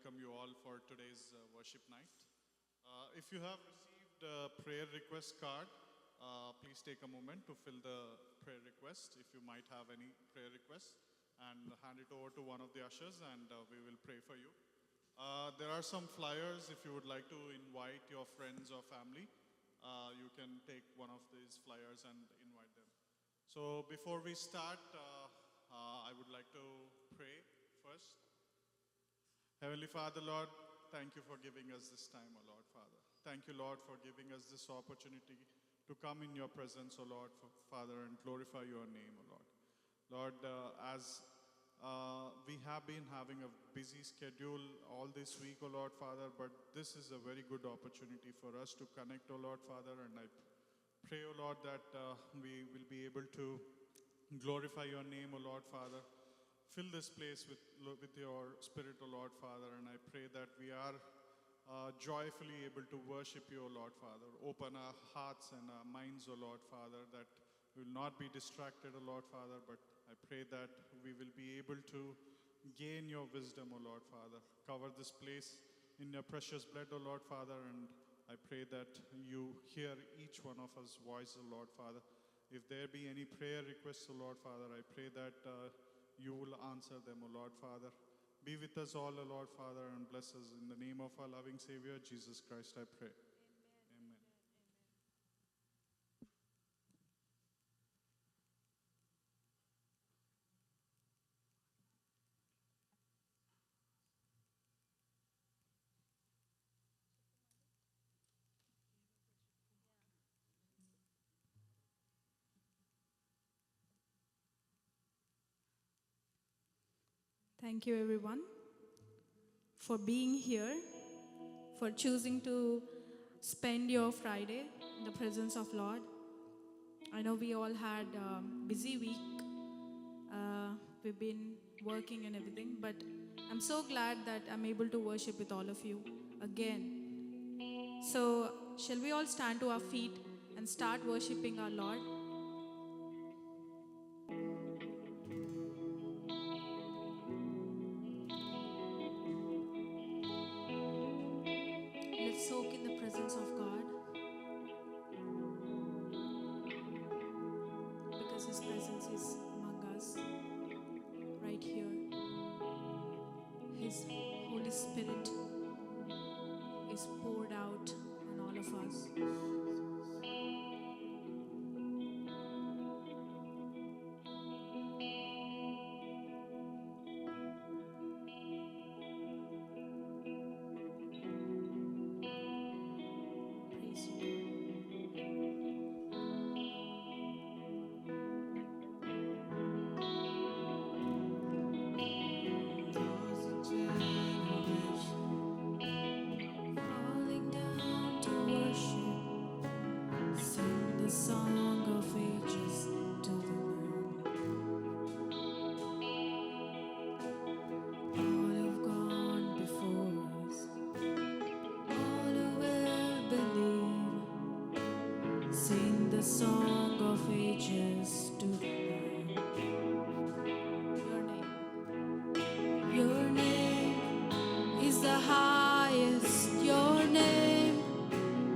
welcome you all for today's worship night. If you have received a prayer request card, please take a moment to fill the prayer request if you might have any prayer requests and hand it over to one of the ushers and we will pray for you. There are some flyers if you would like to invite your friends or family. You can take one of these flyers and invite them. So before we start, I would like to pray first. Heavenly Father, Lord, thank you for giving us this time, O Lord, Father. Thank you, Lord, for giving us this opportunity to come in your presence, O Lord, Father, and glorify your name, O Lord. Lord, as we have been having a busy schedule all this week, O Lord, Father, but this is a very good opportunity for us to connect, O Lord, Father, and I pray, O Lord, that we will be able to glorify your name, O Lord, Father. Fill this place with your spirit, O Lord, Father, and I pray that we are joyfully able to worship you, O Lord, Father. Open our hearts and our minds, O Lord, Father, that we will not be distracted, O Lord, Father, but I pray that we will be able to gain your wisdom, O Lord, Father. Cover this place in your precious blood, O Lord, Father, and I pray that you hear each one of us voice, O Lord, Father. If there be any prayer requests, O Lord, Father, I pray that you will answer them, O Lord, Father. Be with us all, O Lord, Father, and bless us. In the name of our loving Savior, Jesus Christ, I pray. Amen. Thank you, everyone, for being here, for choosing to spend your Friday in the presence of Lord. I know we all had a busy week. We've been working and everything, but I'm so glad that I'm able to worship with all of you again. So, shall we all stand to our feet and start worshiping our Lord? Let's soak in the presence of God, because His presence is among us right here. His Holy Spirit is poured out on all of us. Praise you. Falling down to worship, sing the song of ages to the Lamb. All who've gone before us, all who will believe, sing the song of ages to the Lamb. Your name is the highest, your name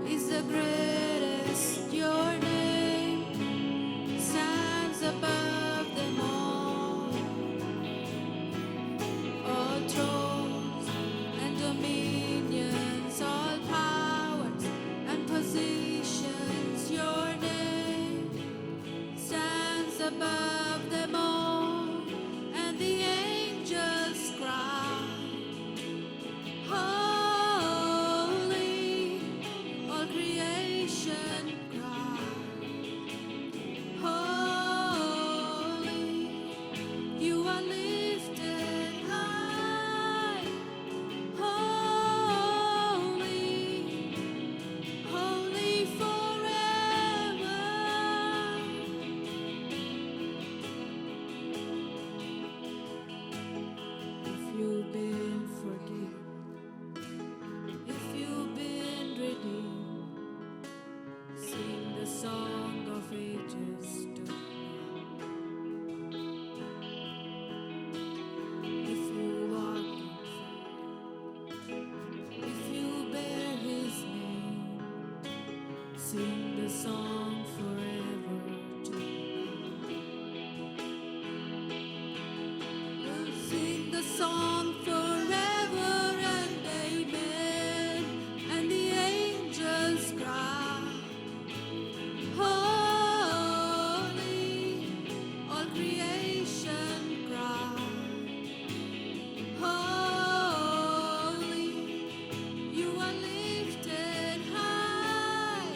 is the greatest, your name stands above them all thrones and dominions, all powers and positions, your name stands If you bear his name, sing the song forever to we'll sing the song forever and amen. And the angels cry, holy, all creation cry, holy, you are lifted high,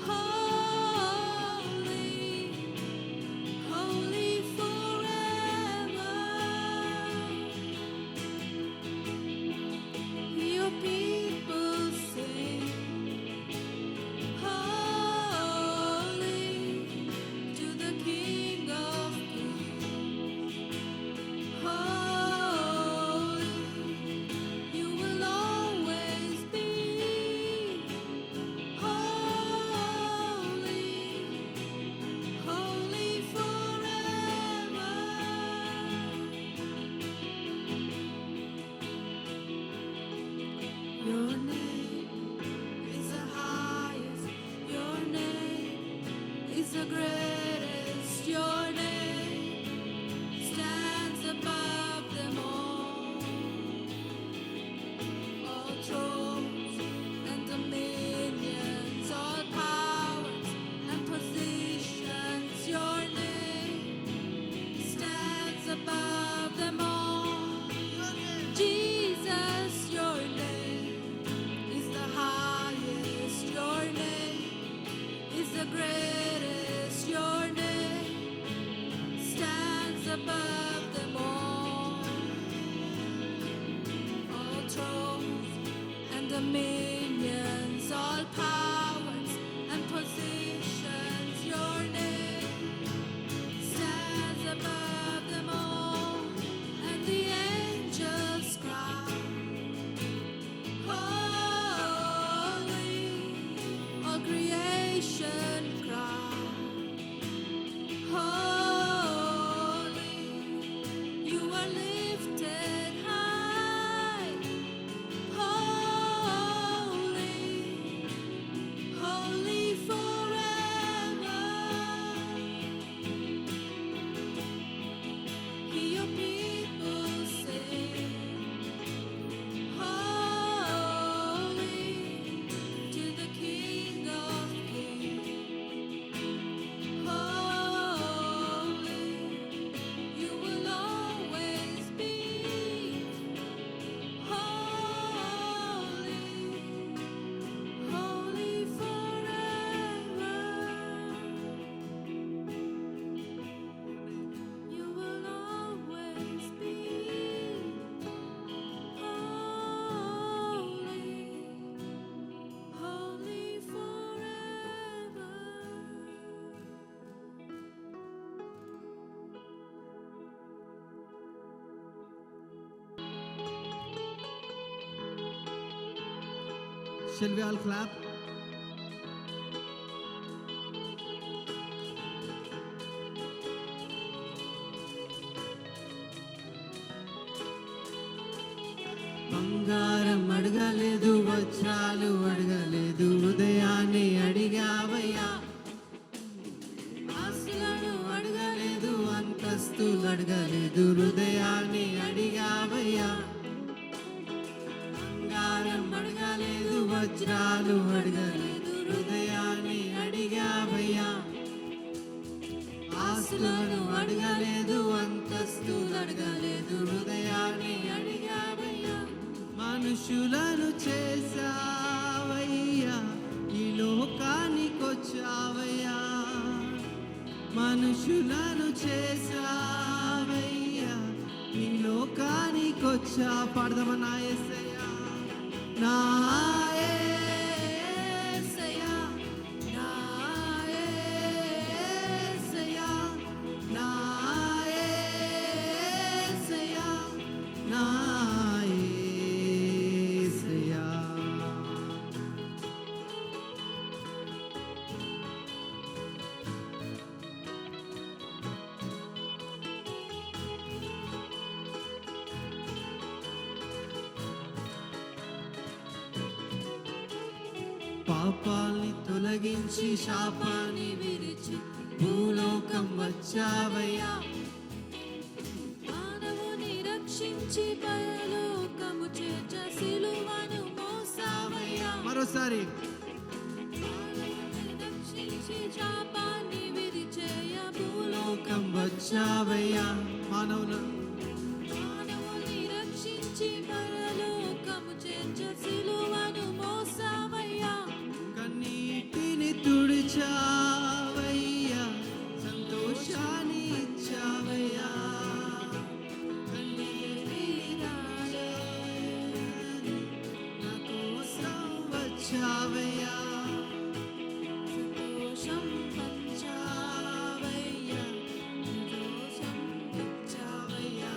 holy, holy forever. Your people sing, holy, to the King of Kings, holy, you will always be, holy, holy forever. Your name is the highest, your name is the greatest, your name stands above them all. All thrones and dominions, all powers and positions, your name stands above them all. Jesus, your name is the highest, your name is the greatest, your name stands above them all. All thrones and dominions, all powers and positions, your name stands above them all. And the angels cry, holy, all creation cry, holy, you are lifted high, holy, holy forever. Hear your people sing, holy, to the King of Kings, holy, you will always be, holy, holy forever. You will always be, holy, holy forever. Shall we all clap? బంగారం అడగలేదు, వజ్రాలు అడగలేదు, హృదయాన్ని అడిగావయ్యా. ఆస్తులను అడగలేదు, అంతస్తులు అడగలేదు, హృదయాన్ని అడిగావయ్యా. బంగారం అడగలేదు, వజ్రాలు అడగలేదు, హృదయాన్ని అడిగావయ్యా. ఆస్తులను అడగలేదు, అంతస్తులు అడగలేదు, హృదయాన్ని అడిగావయ్యా. మనుషులను చేసావయ్యా, ఈ లోకానికొచ్చావయ్యా. మనుషులను చేసావయ్యా, ఈ లోకానికొచ్చా. పాడదామా? నా యేసయ్యా, నా యేసయ్యా, నా యేసయ్యా, నా యేసయ్యా, నా యేసయ్యా. పాపాల్ని తొలగించి శాపాన్ని విరిచి భూలోకం వచ్చావయ్యా. మానవుని రక్షించి పరలోకము చేర్చ సిలువను మోసావయ్యా. మరోసారి మానవుని రక్షించి శాపాన్ని విరిచేయ భూలోకం వచ్చావయ్యా. మానవులను మానవుని రక్షించి పరలోకము చేర్చ సిలువను మోసావయ్యా. కన్నీటిని తుడిచావయ్యా, సంతోషాన్ని ఇచ్చావయ్యా. కన్నీటిని రాలేని నా కోసం వచ్చావయ్యా. సంతోషం పంచావయ్యా, సంతోషం ఇచ్చావయ్యా.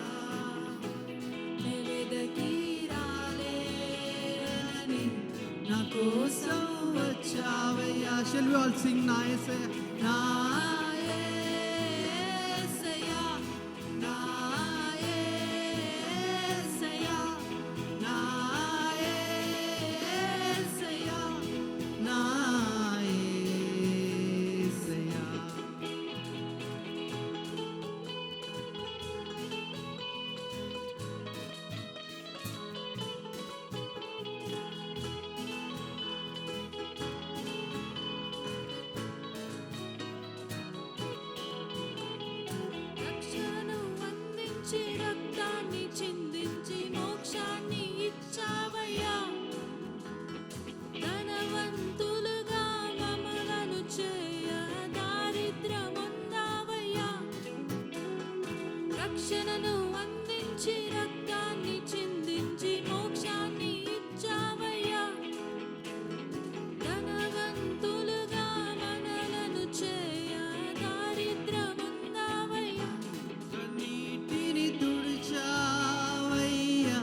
నివేదకి రాలేని నా కోసం వచ్చావయ్యా. Shall we all sing నా యేసయ్యా? నా యేసయ్యా, నా యేసయ్యా, నా యేసయ్యా, నా యేసయ్యా. రక్షణను అందించి రక్తాన్ని చిందించి మోక్షాన్ని ఇచ్చావయ్యా. ధనవంతులుగా మమ్మలను చేయ దారిద్ర్యముందావయ్యా. రక్షణను అందించి రక్తాన్ని చిందించి మోక్షాన్ని ఇచ్చావయ్యా. ధనవంతులుగా మనలను చేయ దారిద్ర్యముందావయ్యా. కన్నీటిని తుడిచావయ్యా,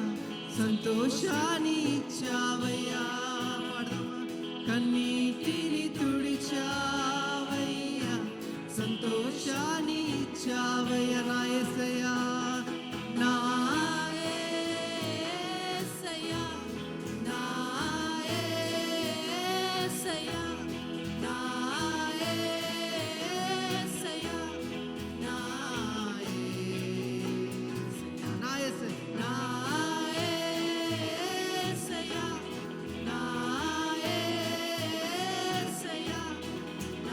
సంతోషాన్ని ఇచ్చావయ్యా. పాడదామా? కన్నీటిని తుడిచావయ్యా, సంతోషాన్ని ఇచ్చావయ్యా. నా యేసయ్యా, నా యేసయ్యా, నా యేసయ్యా, నా యేసయ్యా, నా యేసయ్యా, నా యేసయ్యా. నా యేసయ్యా, నా యేసయ్యా, నా యేసయ్యా, నా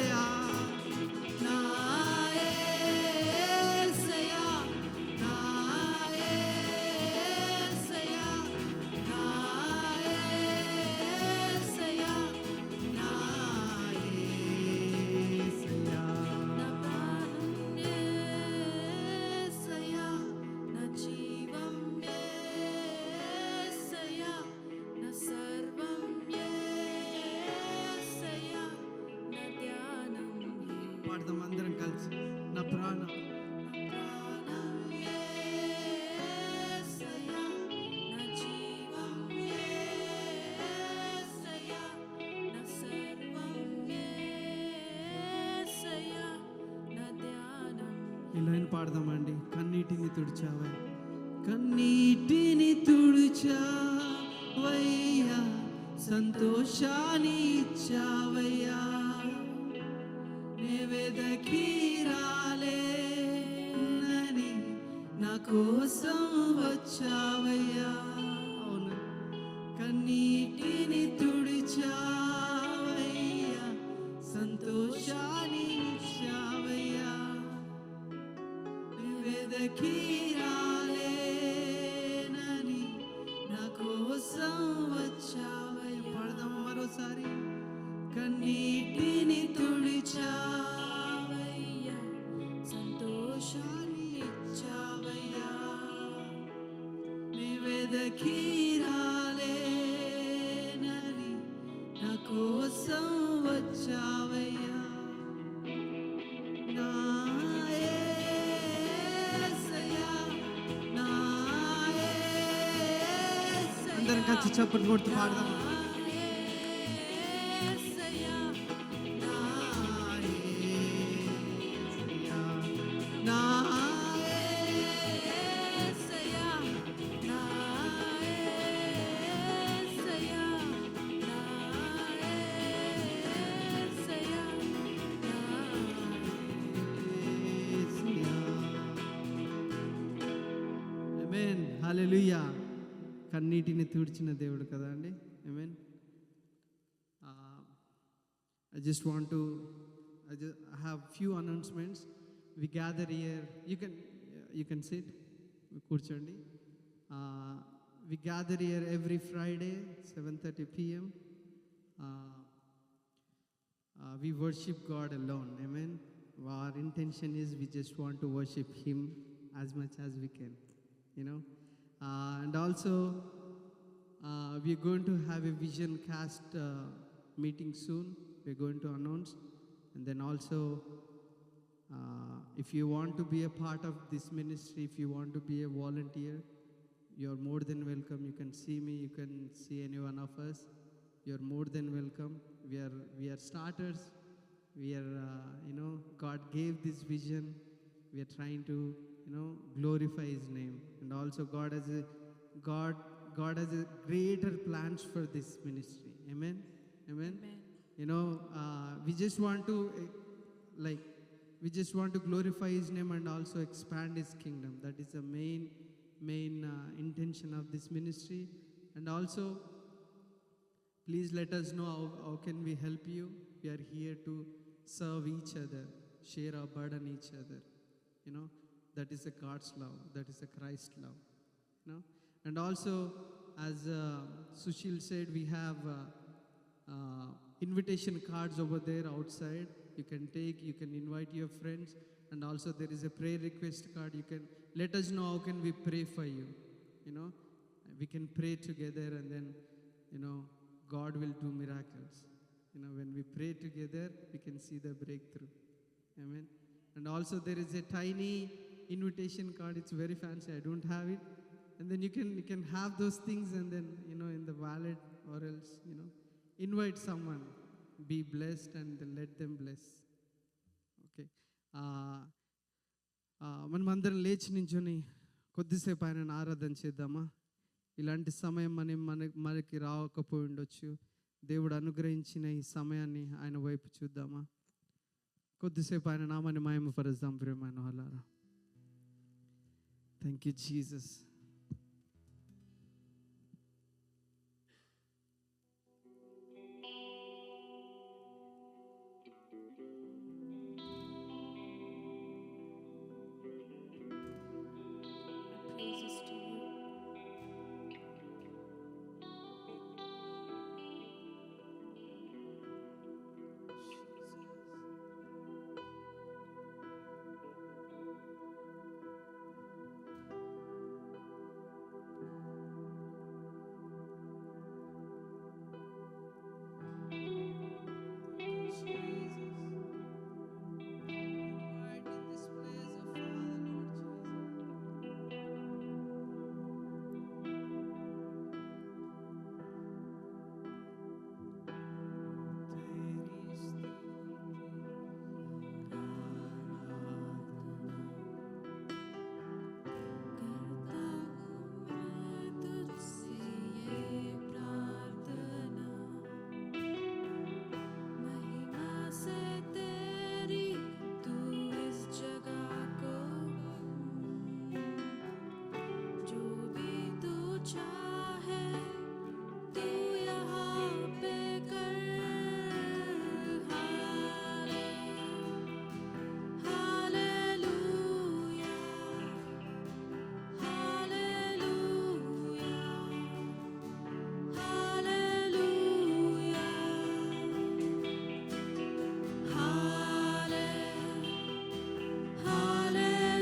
యేసయ్యా, నా యేసయ్యా, నా యేసయ్యా, నా యేసయ్యా, నా యేసయ్యా. నా ప్రాణం యేసయ్యా, నా జీవం యేసయ్యా, నా సర్వం యేసయ్యా, నా ధ్యానం పాడదాం అందరం కలిసి. నా ప్రాణం ప్రాణం యేసయ్యా, నా జీవం యేసయ్యా, నా సర్వం యేసయ్యా, నా ధ్యానం ఇలా పాడదామండి. కన్నీటిని తుడిచావయ్యా, కన్నీటిని తుడిచావయ్యా, సంతోషాన్ని ఇచ్చావయ్యా. నివేదకి రాలేనని నా కోసం వచ్చావయ్యా. అవును, కన్నీటిని తుడిచావయ్యా, సంతోషాన్ని ఇచ్చావయ్యా. నివేదకి రాలేనని నా కోసం వచ్చావయ్యా. పాడదాం మరోసారి. కన్నీటిని తుడిచావయ్యా, సంతోషాన్ని ఇచ్చావయ్యా. నివేదకి రాలేనని నా కోసం వచ్చావయ్యా. నా యేసయ్యా, నా యేసయ్యా. అందరం కలిసి చప్పట్లు కొడుతూ పాడదాం. యేసయ్యా, నా యేసయ్యా, నా హల్లెలూయా. కన్నీటిని తుడిచిన దేవుడు కదా అండి. ఆమేన్. I just want to I have few announcements. We gather here. You can sit. కూర్చోండి. We gather here every Friday 7:30 p.m. We worship God alone. Amen. Our intention is we just want to worship Him as much as we can. You know. And also we're going to have a vision cast meeting soon. We're going to announce. And then also if you want to be a part of this ministry, if you want to be a volunteer, you're more than welcome. You can see me, you can see any one of us. You're more than welcome. We are starters. We are God gave this vision. We are trying to glorify His name. And also God has a greater plans for this ministry. Amen. Amen. We just want to glorify His name and also expand His kingdom. That is the main intention of this ministry. And also, please let us know how can we help you. We are here to serve each other, share our burden each other. That is a God's love. That is a Christ love. And also, as Sushil said, we have invitation cards over there outside. You can take, you can invite your friends. And also there is a prayer request card. You can let us know how can we pray for you. We can pray together, and then God will do miracles. When we pray together, we can see the breakthrough. Amen. And also there is a tiny invitation card. It's very fancy. I don't have it. And then you can have those things, and then in the wallet, or else invite someone. Be blessed and let them bless. Okay. మనమందరం లేచి నించుని కొద్దిసేపు ఆయనను ఆరాధన చేద్దామా? ఇలాంటి సమయం మనకి రాకపోయి ఉండొచ్చు. దేవుడు అనుగ్రహించిన ఈ సమయాన్ని ఆయన వైపు చూద్దామా? కొద్దిసేపు ఆయన నామాన్ని మహిమపరుద్దాం ప్రియమైన వాళ్ళారా. Thank you Jesus. Praises to you. Hallelujah.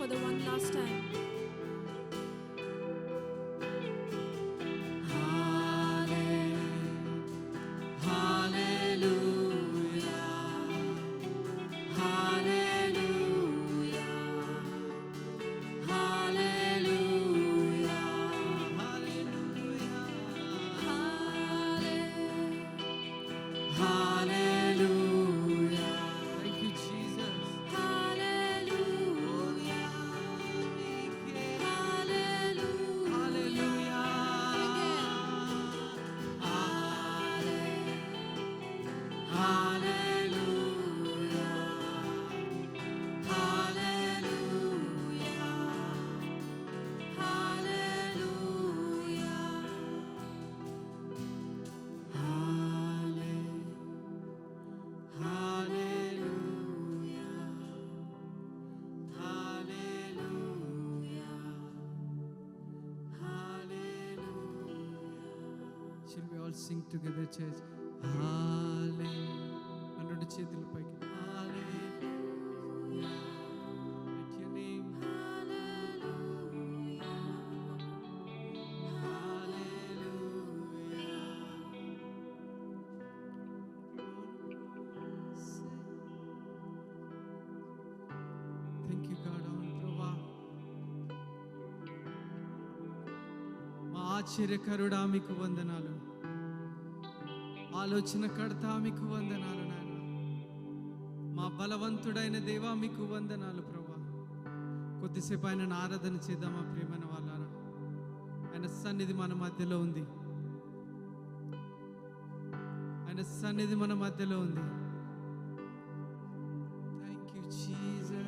for the one last time. Thank you, Jesus. Shall we all sing together, church? Hallelujah. Another చేతుల పైకి. Hallelujah. Let your name. Thank you, God. అవును ప్రభువా. మా ఆశ్చర్యకరుడా మీకు వందనాలు. ఆలోచనకర్త మీకు వందనాలు నాయన. మా బలవంతుడైన దేవా మీకు వందనాలు ప్రభా. కొద్దిసేపు ఆయన ఆరాధన చేద్దామా ప్రియమైన వాళ్ళారా. ఆయన సన్నిధి మన మధ్యలో ఉంది. ఆయన సన్నిధి మన మధ్యలో ఉంది. Thank you Jesus.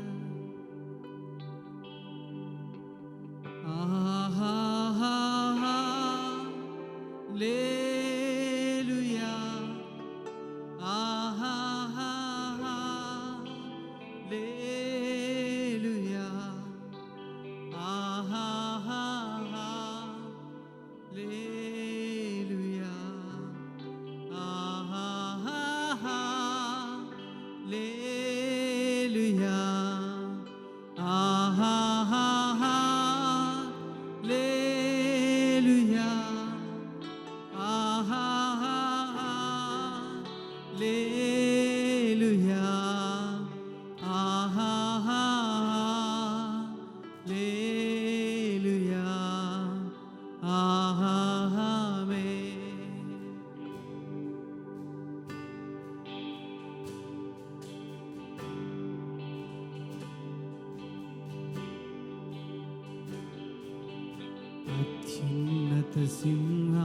అత్యున్నత సింహాసనముపై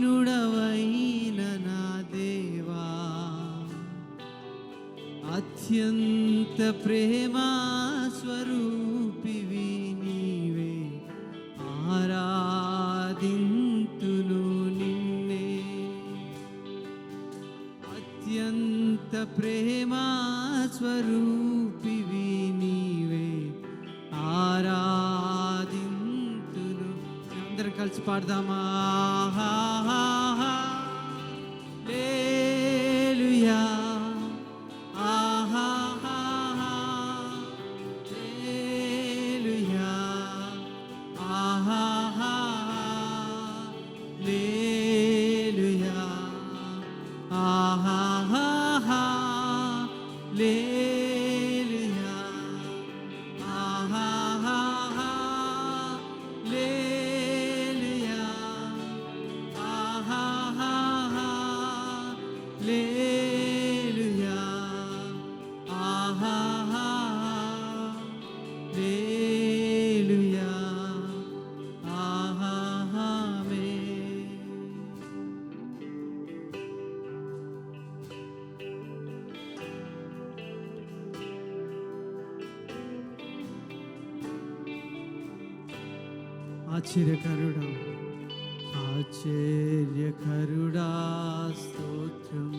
ఆసీనుడవైన నా దేవా, అత్యంత ప్రేమా స్వరూపివి నీవే, ఆరాధింతును నిన్నే. అత్యంత ప్రేమా స్వరూపివి నీవే, ఆరాధింతును. అందరం కలిసి పాడదామా? హల్లెలూయా, హల్లెలూయా, హల్లెలూయా, హల్లెలూయా, హల్లెలూయా, హల్లెలూయా, హల్లెలూయా, ఆమేన్. ఆశ్చర్యకరుడా, ఆశ్చర్యకరుడా స్తోత్రం.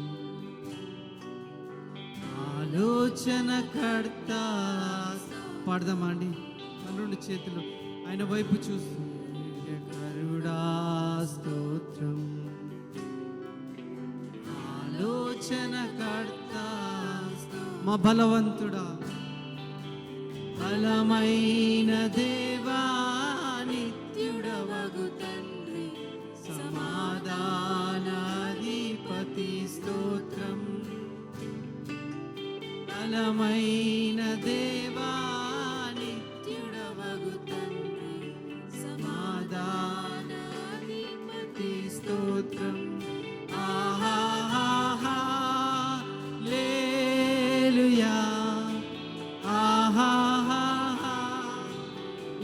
ఆలోచనకర్త పాడదామా అండి? రెండు చేతులు ఆయన వైపు చూస్తూ ఆశ్చర్యకరుడా స్తోత్రం. ఆలోచనకర్త మా బలవంతుడా, బలమైన దేవా, నిత్యుడవగు తండ్రి, సమాధానాధిపతి స్తోత్రం. బలమైన దేవా, నిత్యుడవగు తండ్రి, సమాధానాధిపతి స్తోత్రం. ఆహా లేలుయా, ఆహా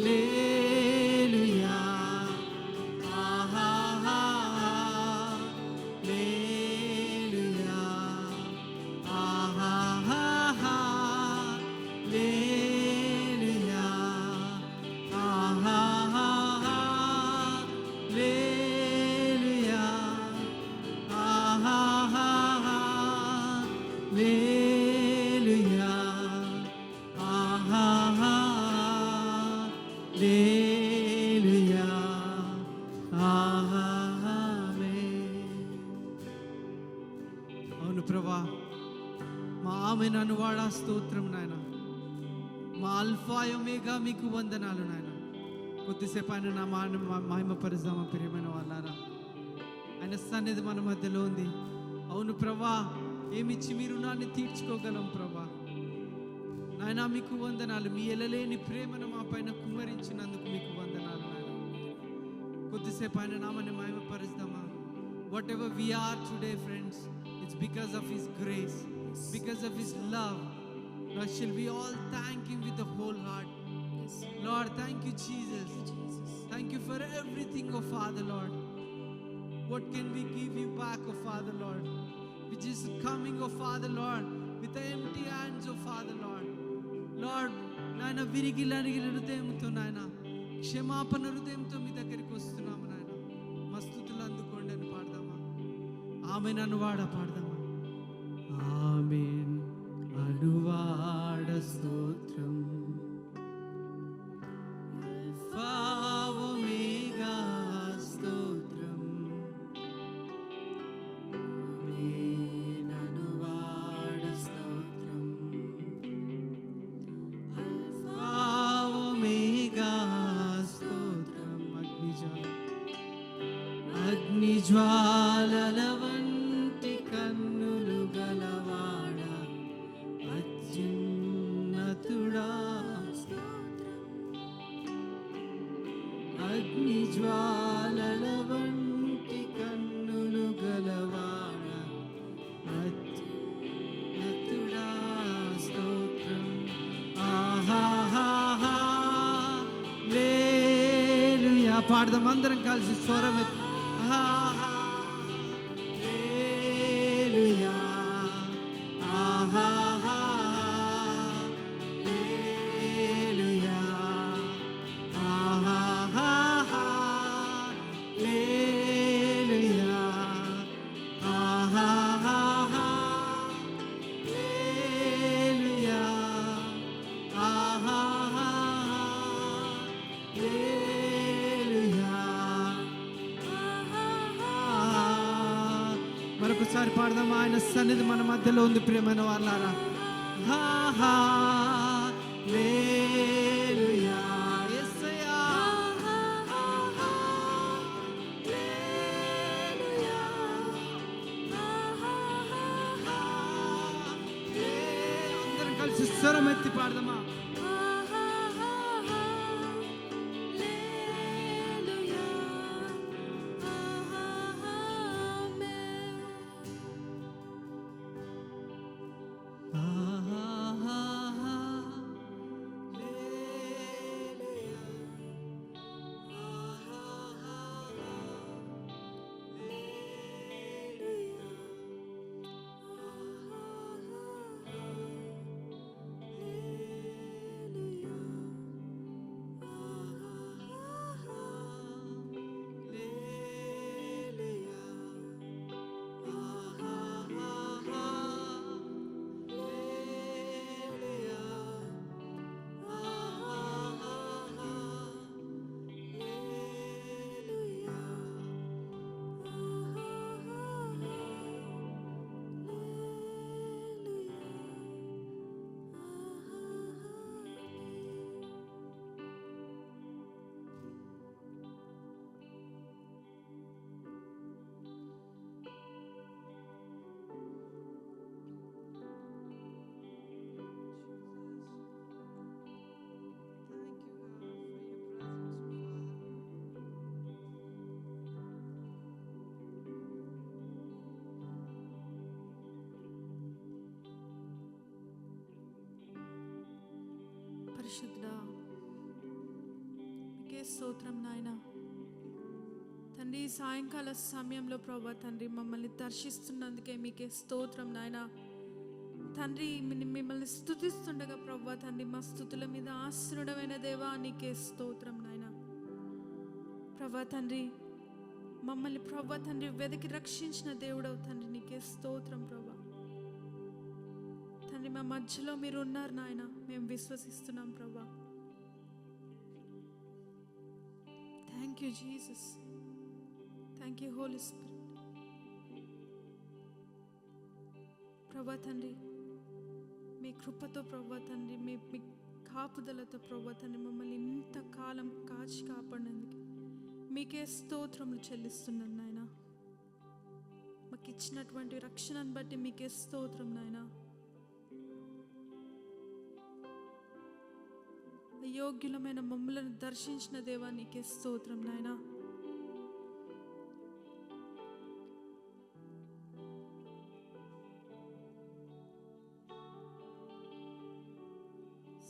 లేలుయా, ఆహా లేలుయా, ఆహా లేలుయా, ఆహా లేలుయా, ఆహా లేలుయా, ఆహా లేలుయా, ఆమేన్. అవును ప్రభా, మా ఆమె నన్ను వాడా స్తోత్రం నాయన. మా అల్ఫా ఒమేగా మీకు వందనాలు నాయన. కొద్దిసేపు ఆయన నా మహిమ పరిశ్రమ ప్రియమైన వాళ్ళారా, ఆయన సన్నిధి మన మధ్యలో ఉంది. అవును ప్రభా, ఏమిచ్చి మీ రుణాన్ని తీర్చుకోగలం ప్రభా. నాయన మీకు వందనాలు. మీ ఎలలేని ప్రేమను మా పైన కుమ్మరించినందుకు మీకు వందనాలు నాయన. కొద్దిసేపు ఆయన నామని మహిమ పరిద్దామా. Whatever we are today friends, it's because of his grace, because of his love. Lord, shall we all thank him with the whole heart. Lord, thank you Jesus. Thank you for everything, oh Father Lord. What can we give you back, oh Father Lord? We just coming, oh Father Lord, with the empty hands, oh Father Lord. Lord, నాయన విరిగి లరిగిన హృదయంతో నాయన, క్షమాపణ హృదయంతో మీ దగ్గరికి వస్తున్నాము నాయన. మా స్తుతులు అందుకోండి అని పాడదామా. ఆమేన్ అనువాడ పాడదామా. ఆమేన్ అనువాడ స్తోత్రం. అల్ఫా ఒమేగా స్తోత్రం. ఆమేన్ అనువాడ స్తోత్రం. అల్ఫా ఒమేగా స్తోత్రం. అగ్నిజ్వాలల వంటి కన్నులు గలవాడ, అత్యున్నతుడా అగ్నిజ్వాలల వంటి కన్నులు గలవాడ, అత్యున్నతుడా స్తోత్రం. ఆహా లేలుయా పాడదాం అందరం కలిసి స్వరం ఎత్తి. ఆహా లేలుయా, ఆహా లేలుయా, ఆహా లేలుయా, ఆహా లేలుయా, ఆహా లేలుయా. మరొకసారి పాడదాం. ఆయన సన్నిధి మన మధ్యలో ఉంది ప్రియమైన వాళ్ళారా. హల్లెలూయా యేసయ్యా, హల్లెలూయా, అందరం కలిసి స్వరం ఎత్తి పాడదామా. స్తోత్రం నాయన. తండ్రి ఈ సాయంకాల సమయంలో ప్రభా తండ్రి మమ్మల్ని దర్శిస్తున్నందుకే మీకే స్తోత్రం నాయన. తండ్రి మిమ్మల్ని స్తుతిస్తుండగా ప్రభా తండ్రి మా స్తుతుల మీద ఆశ్రుడమైన దేవా నీకే స్తోత్రం నాయన. ప్రభా తండ్రి మమ్మల్ని ప్రభా తండ్రి వెతికి రక్షించిన దేవుడవు తండ్రి నీకే స్తోత్రం ప్రభా. తండ్రి మా మధ్యలో మీరు ఉన్నారు నాయన, మేము విశ్వసిస్తున్నాం ప్రభా. Thank you Jesus, thank you Holy Spirit. ప్రభా తండ్రి మీ కృపతో ప్రభా తండ్రి మీ కాపుదలతో ప్రభా తండ్రి మమ్మల్ని ఇంతకాలం కాచి కాపాడినందుకు మీకే స్తోత్రములు చెల్లిస్తున్నాను నాయన. మాకు ఇచ్చినటువంటి రక్షణను బట్టి మీకే స్తోత్రం నాయన. అయోగ్యులమైన మమ్మలను దర్శించిన దేవా నీకే స్తోత్రం నాయన.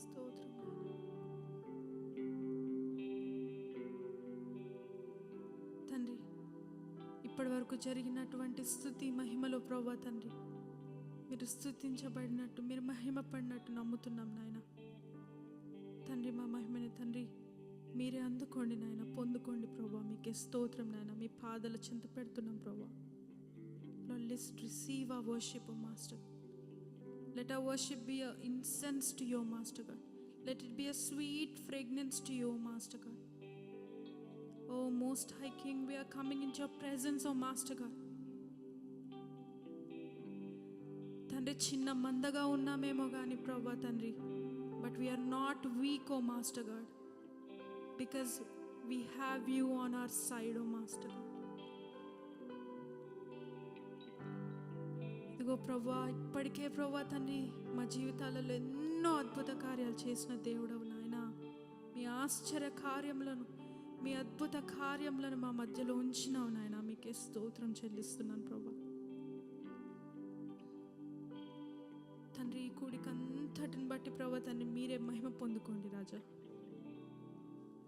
స్తోత్రం నాయనా. తండ్రి ఇప్పటి వరకు జరిగినటువంటి స్తుతి మహిమలో ప్రభా తండ్రి మీరు స్తుతించబడినట్టు మీరు మహిమ పడినట్టు నమ్ముతున్నాం నాయన. తండ్రి మా మహిమని తండ్రి మీరే అందుకోండి నాయన, పొందుకోండి ప్రభా. మీకే స్తోత్రం నాయన. మీ పాదాల చింత పెడుతున్నాం ప్రభా. Lord, let's receive our worship, O Master. Let our worship be an incense to you, Master God. Let it be a sweet fragrance to you, Master God. Oh Most High King, we are coming into your presence, O Master God. తండ్రి చిన్న మందగా ఉన్నామేమో కానీ ప్రభా తండ్రి, but we are not weak, O Master God, because we have you on our side, O Master God. ఇదిగో ప్రభా ఇప్పటికే ప్రభా తండ్రి మా జీవితాలలో ఎన్నో అద్భుత కార్యాలు చేసిన దేవుడవు నాయన. మీ ఆశ్చర్య కార్యములను మీ అద్భుత కార్యములను మా మధ్యలో ఉంచినావు నాయన. మీకే స్తోత్రం చెల్లిస్తున్నాను ప్రభా. తండ్రి ఈ కూడికంతటిని బట్టి ప్రభా తండ్రి మీరే మహిమ పొందుకోండి రాజా.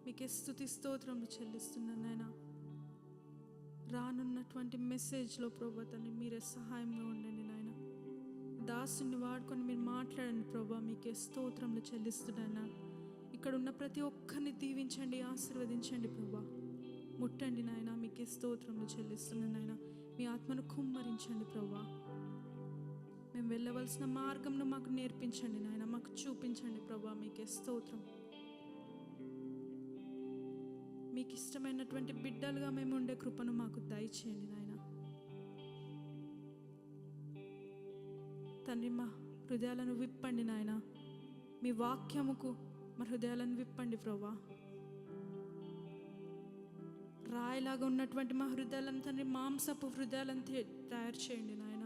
మీకే స్తుతి స్తోత్రములు చెల్లిస్తున్నాను నాయన. రానున్నటువంటి మెసేజ్లో ప్రభా తండ్రి మీరే సహాయంగా ఉండండి నాయన. దాసుని వాడుకొని మీరు మాట్లాడండి ప్రభా. మీకే స్తోత్రములు చెల్లిస్తున్నాను. ఇక్కడ ఉన్న ప్రతి ఒక్కరిని దీవించండి, ఆశీర్వదించండి ప్రభా. ముట్టండి నాయన. మీకే స్తోత్రములు చెల్లిస్తున్నాను నాయన. మీ ఆత్మను కుమ్మరించండి ప్రభా. మేము వెళ్ళవలసిన మార్గంను మాకు నేర్పించండి నాయన, మాకు చూపించండి ప్రభా. మీకే స్తోత్రం. మీకు ఇష్టమైనటువంటి బిడ్డలుగా మేము ఉండే కృపను మాకు దయచేయండి నాయన. తండ్రి మా హృదయాలను విప్పండి నాయన. మీ వాక్యముకు మా హృదయాలను విప్పండి ప్రభా. రాయిలాగా ఉన్నటువంటి మా హృదయాలను తండ్రి మాంసపు హృదయాలను తయారు చేయండి నాయన.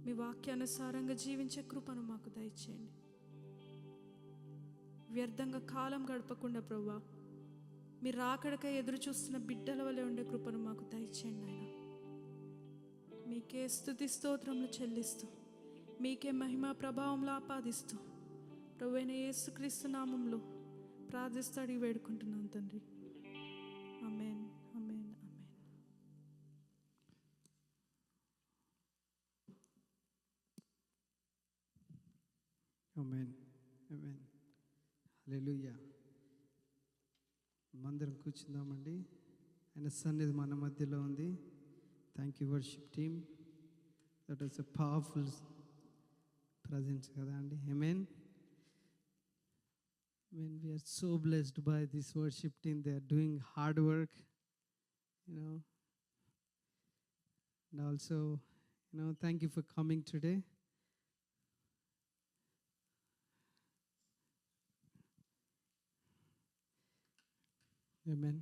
మీ వాక్యానుసారంగా జీవించే కృపను మాకు దయచేయండి. వ్యర్థంగా కాలం గడపకుండా ప్రభా మీరు రాకడకై ఎదురు చూస్తున్న బిడ్డల వలె ఉండే కృపను మాకు దయచేయండి ఆయన. మీకే స్తుతి స్తోత్రములు చెల్లిస్తూ మీకే మహిమ ప్రభావంలో ఆపాదిస్తూ ప్రభువైన యేసుక్రీస్తు నామంలో ప్రార్థిస్తూ అడిగి వేడుకుంటున్నాను తండ్రి. ఆమేన్, ఆమేన్, ఆమేన్. ఆమేన్, ఆమేన్. హల్లెలూయా. మందరం కూర్చుందామండి. ఆయన సన్నిధి మన మధ్యలో ఉంది. Thank you worship team. That is a powerful presence కదా అండి. ఆమేన్. When we are so blessed by this worship team, they are doing hard work, and also, thank you for coming today. Amen.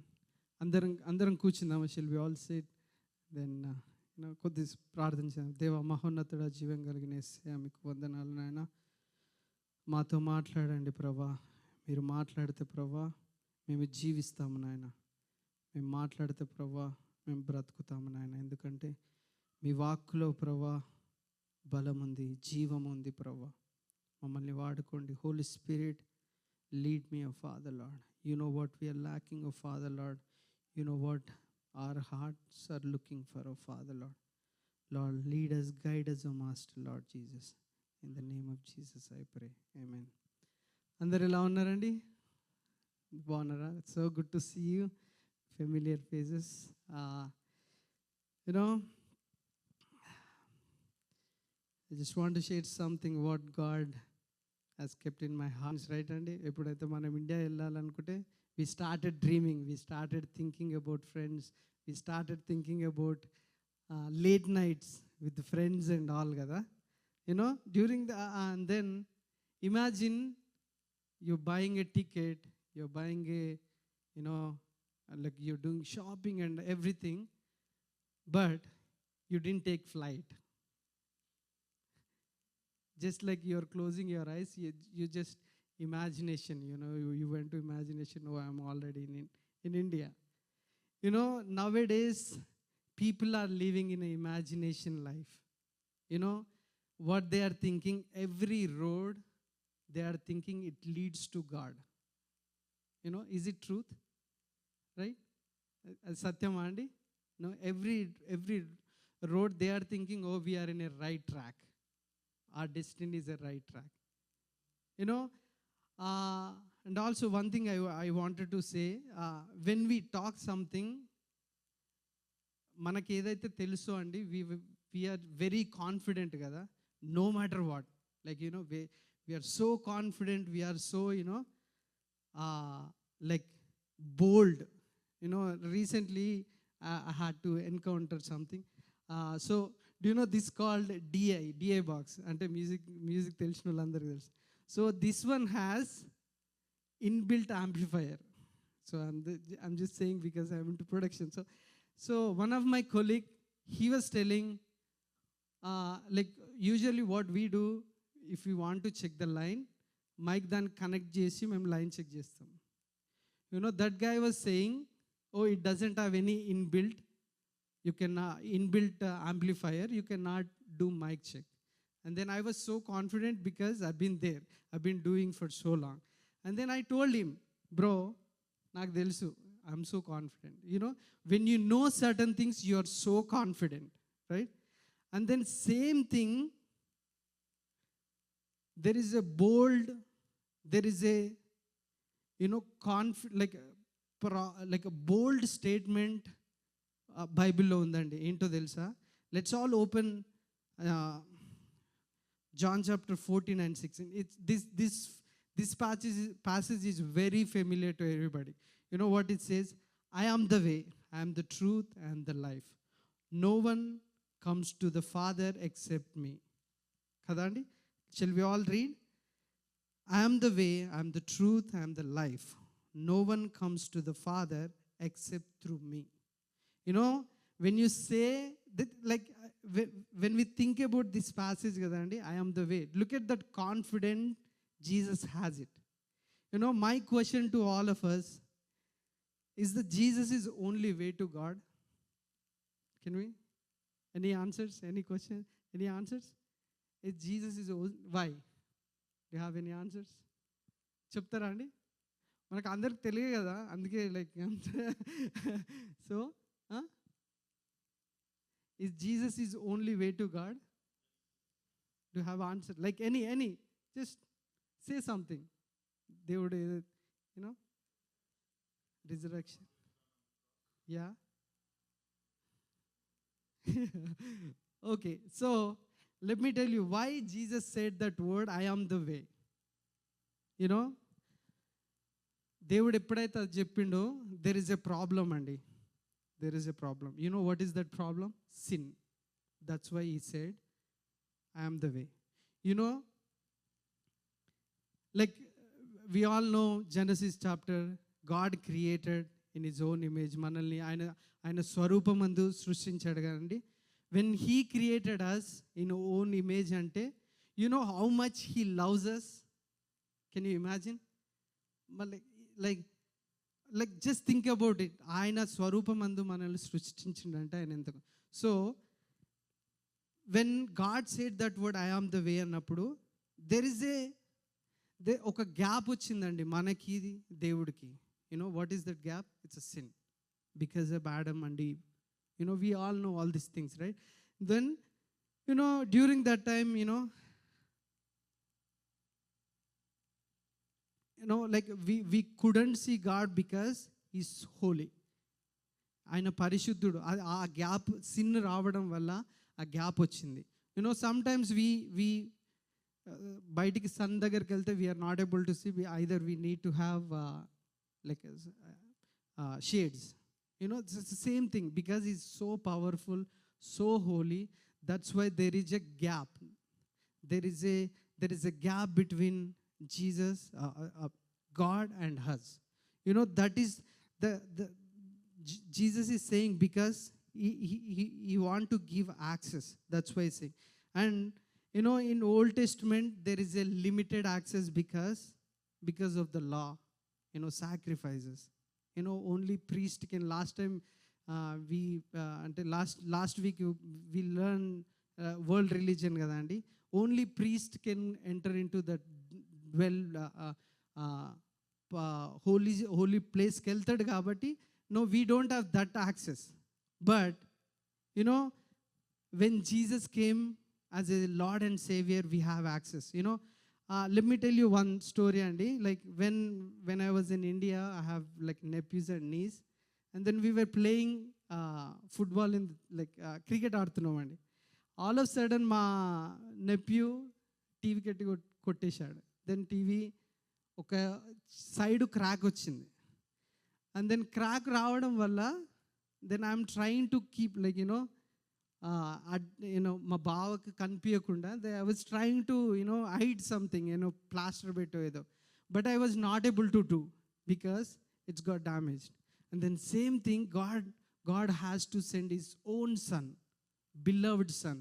అందరం కూర్చుందాము. Shall we all sit? Then కొద్ది ప్రార్థన చేద్దాం. దేవా మహోన్నతుడ జీవం కలిగిన యేసయ్యా మీకు వందనాలు నాయన. మాతో మాట్లాడండి ప్రభా. మీరు మాట్లాడితే ప్రభా మేము జీవిస్తాము నాయన. మేము మాట్లాడితే ప్రభా మేము బ్రతుకుతాము నాయన. ఎందుకంటే మీ వాక్కులో ప్రభా బలం ఉంది, జీవం ఉంది ప్రభా. మమ్మల్ని వాడుకోండి. Holy Spirit, Lead me, O Father, Lord. You know what we are lacking, O Father, Lord. You know what our hearts are looking for, O Father, Lord. Lord, lead us, guide us, O Master, Lord Jesus. In the name of Jesus, I pray. Amen. అందరు ఎలా ఉన్నారండి? బాగున్నారా? So good to see you. Familiar faces. You know, I just want to share something what God has kept in my heart. Right అండి, ఎప్పుడైతే మనం India వెళ్ళాలనుకుంటే we started dreaming, we started thinking about friends, we started thinking about late nights with friends and all కదా. During the and then imagine you're buying a ticket, you're buying a, like you're doing shopping and everything, but you didn't take flight. Just like you're closing your eyes, you just imagination, you went to imagination, oh, I'm already in India. Nowadays, people are living in an imagination life. What they are thinking, every road, they are thinking it leads to God. Is it truth? Right? Satyam andi? No, every road, they are thinking, oh, we are in a right track. Our destiny is a right track. And also one thing I wanted to say, when we talk something, మనకి ఏదైతే తెలుసో అండి, we are very confident కదా, no matter what. Like, we are so confident, we are so, like bold. Recently I had to encounter something. So do you know this called DI box? అంటే music తెలిసిన వాళ్ళందరికీ తెలుసు. So this one has inbuilt amplifier. So I'm just saying because I'm into production. So one of my colleague, he was telling, like usually what we do, if we want to check the line, mic దాన్ని connect చేసి మేము line check చేస్తాం. That guy was saying, oh, it doesn't have any inbuilt, you can inbuilt amplifier, you cannot do mic check. And then I was so confident because I've been there, I've been doing for so long. And then I told him, bro, నాకు తెలుసు, I'm so confident. When you know certain things, you are so confident, right? And then same thing, there is a bold, there is a, like a bold statement బైబిల్లో ఉందండి. ఏంటో తెలుసా? Let's all open John chapter 14 and 16. This passage is very familiar to everybody. You know what it says? I am the way, I am the truth and the life. No one comes to the Father except me. Kadandi? Shall we all read? I am the way, I am the truth, I am the life. No one comes to the Father except through me. When you say that, like when we think about this passage, kadandi, I am the way, look at that confidence Jesus has it. My question to all of us is that Jesus is only way to God. Can we? Any answers? Any questions? Any answers? Is Jesus is why? Do you have any answers? చెప్తారా అండి? మనకు అందరికి తెలియదు కదా, అందుకే like so is Jesus is only way to God? Do you have answer? Like any, just say something. They would, resurrection. Yeah. Okay, so let me tell you why Jesus said that word, I am the way. దేవుడు ఎప్పుడైతే అది చెప్పిండో, there is a problem అండి. There is a problem. What is that problem? Sin. That's why he said, I am the way. Like we all know Genesis chapter, God created in his own image. మనల్ని ఆయన స్వరూపమందు సృష్టించాడు కదండి. When he created us in own image అంటే, how much he loves us? Can you imagine? Like just think about it. ఆయన స్వరూపమందు మనల్ని సృష్టించిండంటే ఆయన ఎంత. So when God said that word, I am the way అన్నప్పుడు, there is ఒక gap వచ్చిందండి మనకి దేవుడికి. What is that gap? It's a sin because of Adam and Eve. We all know all these things, right? Then during that time, like we couldn't see God because he's holy. ఆయన పరిశుద్ధుడు. ఆ gap sin రావడం వల్ల ఆ gap వచ్చింది. Some times we బయటికి sun దగ్గరికి వెళ్తే we are not able to see. Either we need to have like shades. It's the same thing because he's so powerful, so holy. That's why there is a gap. There is a gap between Jesus, God and us. That is the Jesus is saying because he want to give access. That's why he's saying. And in Old Testament there is a limited access because of the law, sacrifices. Only priest can. Last time until last week we learn world religion kada andi. Only priest can enter into that holy place కి వెళ్తాడు కాబట్టి we don't have that access. But when Jesus came as a Lord and Savior, we have access. Let me tell you one story, Andy. Like when I was in India, I have like nephews and niece, and then we were playing football in cricket ఆడుతున్నాం అండి. All of a sudden మా nephew TV కట్టి కొట్టేశాడు. Then TV ఒక side crack వచ్చింది. And then crack రావడం వల్ల then I'm trying to keep మా బావకు కనిపించకుండా I was trying to hide something plaster పెట్టో ఏదో. But I was not able to do because it's got damaged. And then same thing God has to send his own son, beloved son.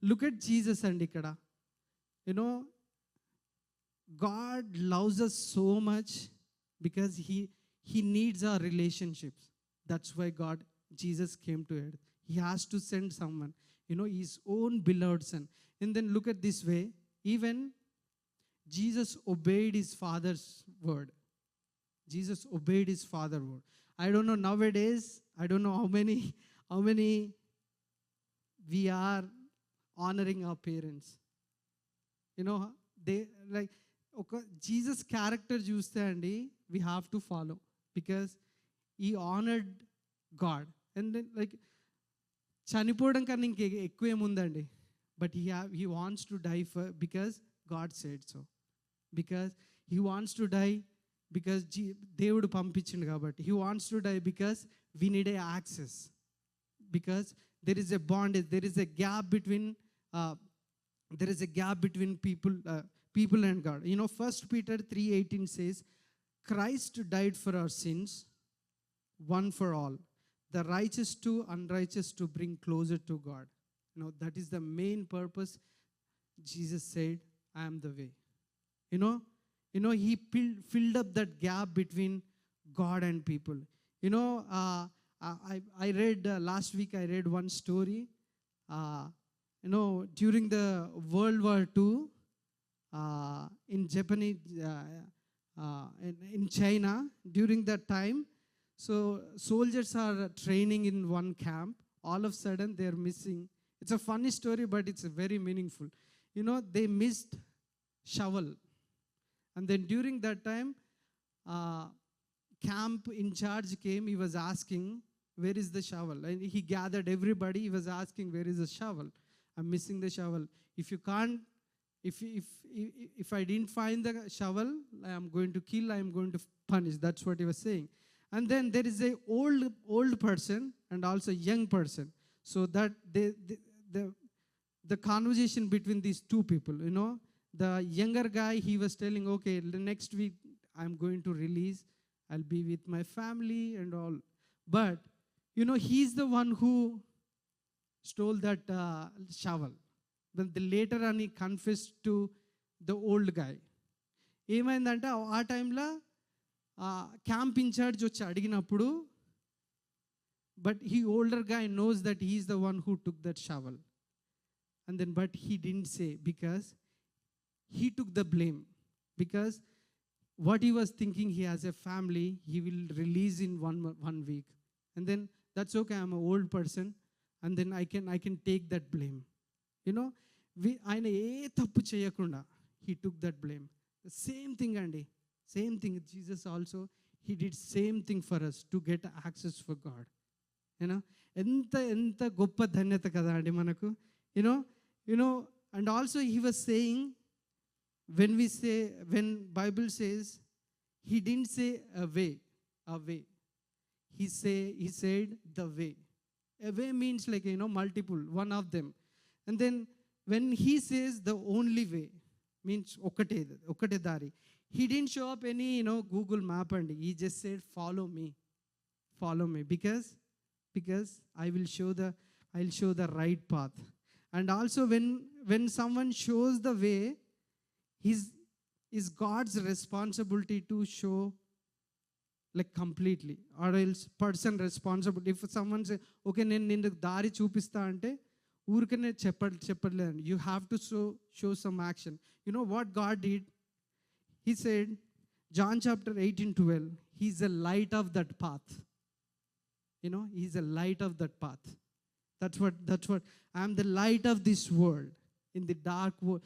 Look at Jesus and ikkada. God loves us so much because he needs our relationships. That's why Jesus came to earth. He has to send someone, his own beloved son. And then look at this way, even Jesus obeyed his father's word. Jesus obeyed his father's word. I don't know nowadays, I don't know how many we are honoring our parents. They like Jesus character చూస్తే అండి we have to follow because he honored God. And then చనిపోవడం కన్నా ఇంక ఎక్కువ ఏముందండి. But he wants to die because God said so. Because he wants to die because దేవుడు పంపించిండు కాబట్టి. He wants to die because we need a access. Because there is a bondage, there is a gap between people and God. 1 Peter 3:18 says, Christ died for our sins one for all, the righteous to unrighteous, to bring closer to God. That is the main purpose. Jesus said, I am the way. He filled up that gap between God and people. I read last week, I read one story. During the World War II, in Japanese, in China, during that time, so soldiers are training in one camp. All of a sudden, they are missing. It's a funny story, but it's very meaningful. They missed shovel. And then during that time, camp in charge came. He was asking, where is the shovel? And he gathered everybody. He was asking, where is the shovel? I'm missing the shovel. If you can't, if I didn't find the shovel, I am going to kill, I am going to punish. That's what he was saying. And then there is a old person and also young person. So that the conversation between these two people, the younger guy, he was telling, okay, the next week I'm going to release, I'll be with my family and all. But he's the one who stole that shovel. But later on he confessed to the old guy. ఏమైందంటే ఆ టైంలో camp incharge వచ్చి అడిగినప్పుడు, but he older guy knows that he is the one who took that shovel. And then but he didn't say because he took the blame because what he was thinking, he has a family, he will release in 1 week. And then that's okay, I'm an old person, and then I can take that blame. You know, ఆయన ఏ తప్పు చేయకుండా he took that blame. The same thing అండి, same thing. Jesus also, he did same thing for us to get access for God. You know, ఎంత గొప్ప ధన్యత కదా అండి మనకు. You know, and also he was saying, when Bible says, he didn't say a way. He said the way. A way means like, multiple, one of them. And then when he says the only way, means ఒకటే దారి. He didn't show up any, Google map, and he just said, follow me. Because I'll show the right path. And also when someone shows the way, is God's responsibility to show like completely, or else person responsible. If someone say, okay, నేను దారి చూపిస్తా అంటే ఊరికనే చెప్పలేదండి. You have to show some action. You know what God did? He said, John chapter 18:12, he's a light of that path. He's a light of that path. That's what I'm the light of this world, in the dark world.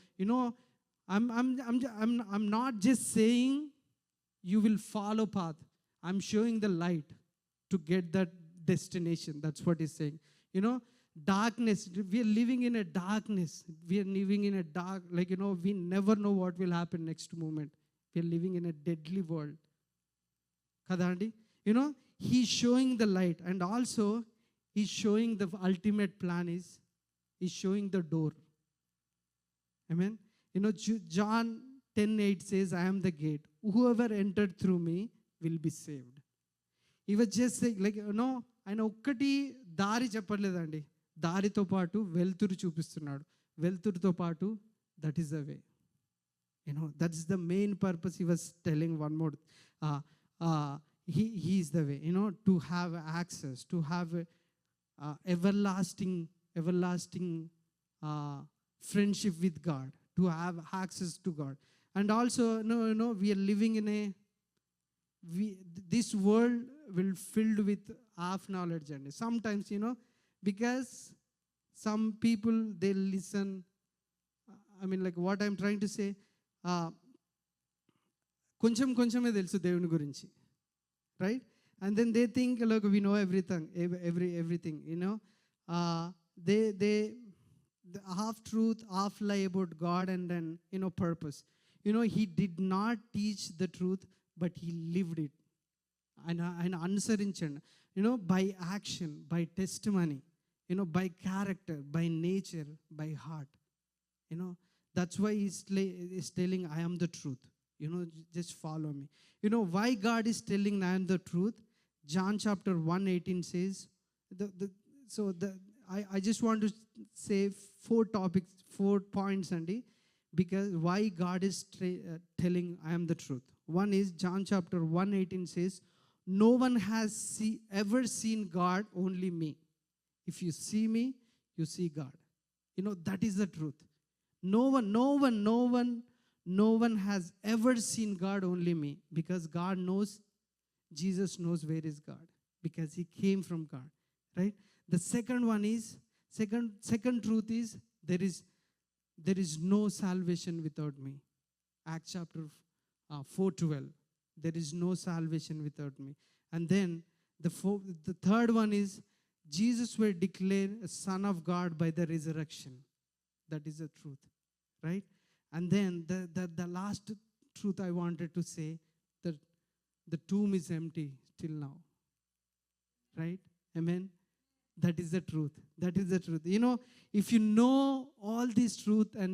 I'm not just saying you will follow path. I'm showing the light to get that destination. That's what he's saying. Darkness, we are living in a darkness. We are living in a dark, we never know what will happen next moment. We are living in a deadly world. Kadandi, he's showing the light, and also he's showing the ultimate plan is, he's showing the door. Amen. John 10:8 says, I am the gate. Whoever entered through me will be saved. He was just saying, ఆయన ఒక్కటి దారి చెప్పలేదండి, దారితో పాటు వెలుతురు చూపిస్తున్నాడు. వెలుతురుతో పాటు that is the way. That is the main purpose. he was telling one more, he is the way, to have access, to have everlasting friendship with God, to have access to God. And also, we are living in this world will filled with half knowledge. And sometimes, because some people, they listen, like what I'm trying to say, కొంచెమే తెలుసు దేవుని గురించి, right? And then they think, look, we know everything, they half truth, half lie about God, and then purpose. He did not teach the truth, but he lived it. ఆయన అనుసరించండి, by action, by testimony, by character, by nature, by heart. That's why he's telling, I am the truth. Just follow me. Why God is telling I am the truth? John chapter 1:18 says, I just want to say 4 topics, 4 points, Andy, because why God is telling I am the truth. One is John chapter 1:18 says, no one has ever seen God, only me. If you see me, you see God. That is the truth. No one has ever seen God, only me, because God knows, Jesus knows where is God, because he came from God, right? The second one is, second truth is, there is no salvation without me. Acts chapter 4:12. There is no salvation without me. And then the third one is, Jesus will declare a son of God by the resurrection. That is the truth, right? And then the last truth I wanted to say, that the tomb is empty till now, right? Amen. That is the truth. That is the truth. If you know all this truth, and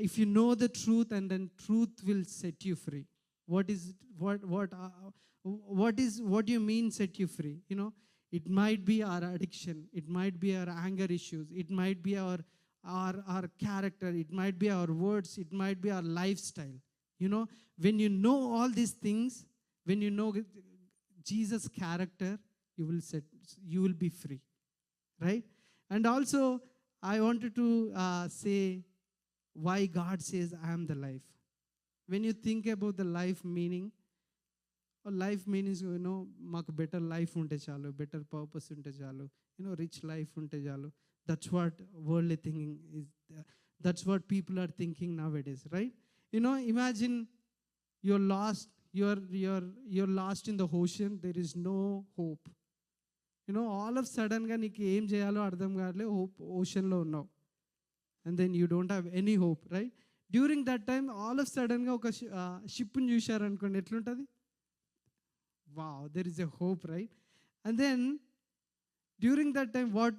if you know the truth, and then truth will set you free. What do you mean set you free? It might be our addiction, it might be our anger issues, it might be our character, it might be our words, it might be our lifestyle. When you know all these things, when you know Jesus' character, you will be free, right? And also, I wanted to say why God says, I am the life. When you think about the life meaning, life means, మాకు better life ఉంటే చాలు, better purpose ఉంటే చాలు, rich life ఉంటే చాలు. That's what worldly thinking is, that's what people are thinking now it is, right? Imagine you're lost, you're lost in the ocean, there is no hope. All of sudden గా నీకు ఏం చేయాలో అర్థం కావట్లే, ఓషన్లో ఉన్నావు, and then you don't have any hope, right? During that time all of sudden గా ఒక షిప్ని చూశారనుకోండి, ఎట్లుంటుంది? Wow, there is a hope, right? And then during that time what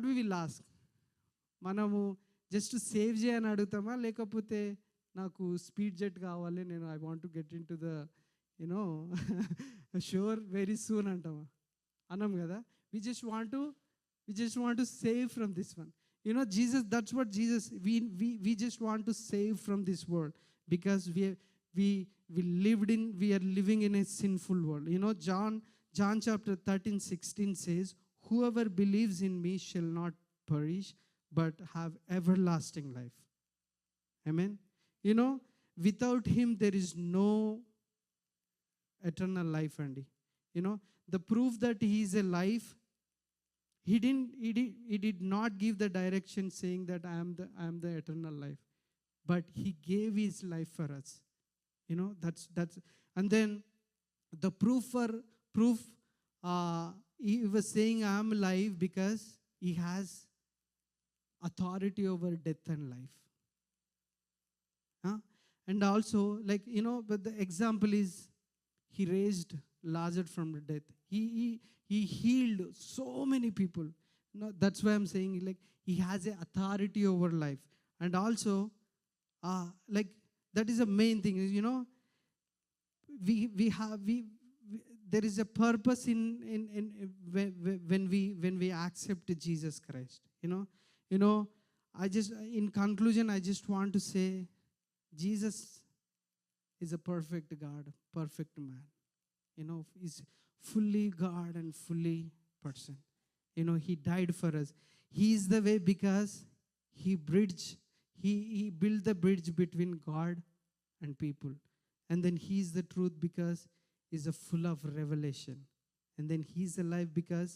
we will ask? మనము జస్ట్ సేవ్ చేయని అడుగుతామా, లేకపోతే నాకు speed jet కావాలి, నేను I want to get into the shore very soon అంటామా? అన్నాం కదా. we just want to save from this one. Jesus, that's what Jesus, we just want to save from this world, because we are living in a sinful world. John chapter 13:16 says, whoever believes in me shall not perish but have everlasting life. Amen. Without him there is no eternal life. And the proof that he is alive, he did not give the direction saying that I am the eternal life, but he gave his life for us. That's and then the proof he was saying I am alive because he has authority over death and life. And also, but the example is he raised Lazarus from the death. He healed so many people. That's why I'm saying, he has a authority over life. And also, that is the main thing. There is a purpose in when we accept Jesus Christ. In conclusion, I just want to say, Jesus is a perfect God, perfect man. He's fully God and fully person. He died for us. He is the way because he built the bridge between God and people. And then he is the truth because he's full of revelation. And then he's alive because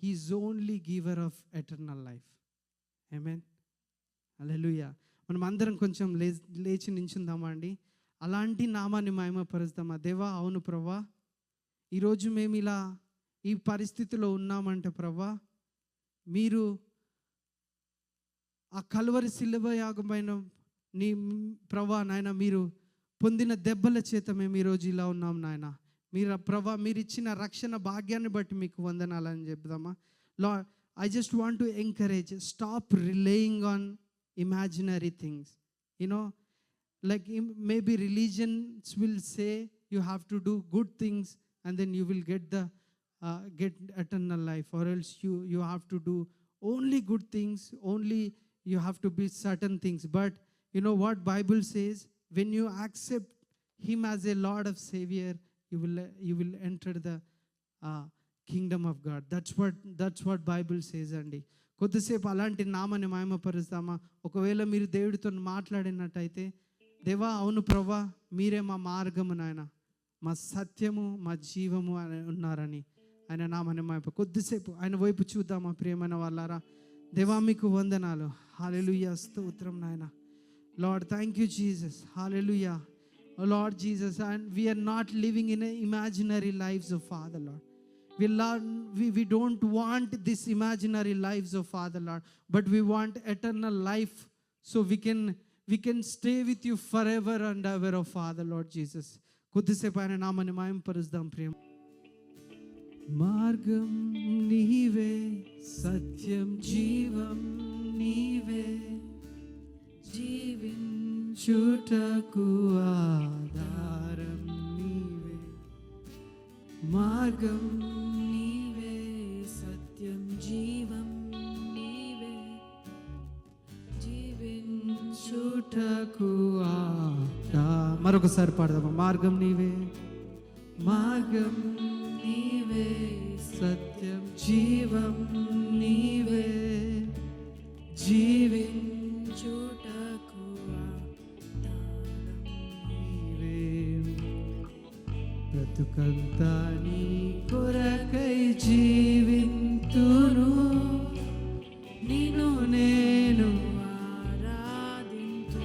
he's only giver of eternal life. Amen. Hallelujah. మనం అందరం కొంచెం లేచి నించుందామా అండి? అలాంటి నామాన్ని మహిమపరుస్తామా? దేవా, అవును ప్రభా, ఈరోజు మేము ఇలా ఈ పరిస్థితిలో ఉన్నామంటే ప్రభా, మీరు ఆ కల్వరి శిలువ యాగమైన నీ ప్రభా నాయన, మీరు పొందిన దెబ్బల చేత మేము ఈరోజు ఇలా ఉన్నాం నాయన. ప్రభా, మీరు ఇచ్చిన రక్షణ భాగ్యాన్ని బట్టి మీకు వందనాలని చెప్దామా? Lord, I just want to encourage, stop relying on imaginary things. Maybe religions will say you have to do good things and then you will get eternal life, or else you have to do only good things, only you have to be certain things. But what Bible says, when you accept him as a Lord of Savior, you will enter the kingdom of God. That's what Bible says అండి. కొద్దిసేపు అలాంటి నామాన్ని మహిమపరుస్తామా? ఒకవేళ మీరు దేవుడితో మాట్లాడినట్టయితే, దేవా, అవును ప్రభా, మీరే మా మార్గము నాయన, మా సత్యము, మా జీవము అని ఉన్నారని ఆయన నామాన్ని కొద్దిసేపు ఆయన వైపు చూద్దామా? ప్రియమైన వాళ్ళారా, దేవా మీకు వందనాలు. హల్లెలూయా, స్తోత్రం నాయన. Lord, thank you Jesus. Hallelujah. Lord Jesus, and we are not living in imaginary lives of Father, Lord. We don't want this imaginary lives of Father, Lord, but we want eternal life, so we can stay with you forever and ever, oh Father, Lord Jesus. కొద్దిసేపు ఆయన నామాన్ని మహిమపరుద్దాం. ప్రియం మార్గం నీవే, సత్యం జీవం నీవే, జీవించుటకు ఆధారం నీవే. మార్గం నీవే, సత్యం జీవం నీవే, జీవించుటకు మరొకసారి పాడదామా? మార్గం నీవే, మార్గం నీవే, సత్యం జీవం నీవే, జీవించుటకు బ్రతుకంతా నీ కొరకై జీవింతును, నిన్ను నేను ఆరాధింతు.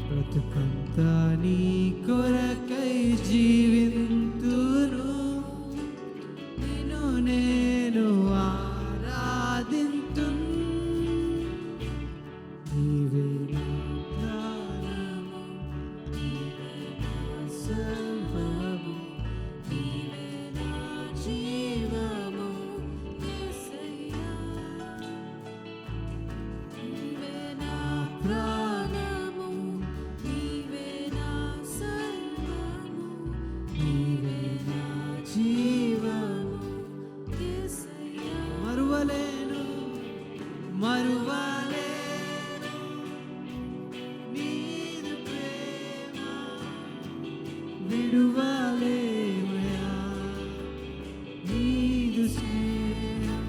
బ్రతుకంతా నీ కొరకై జీవింతును, నిన్ను నేను ఆరాధింతును. నీవే నా ప్రాణము, నీవే నా సర్వము, నీవే నా జీవము యేసయ్యా. నీవే నా ప్రాణము, నీవే నా సర్వము, నీవే నా జీవము. యేసయ్యా. మరువలేను మరువలేను నీదు ప్రేమ, విడువలేమయా నీదు స్నేహం.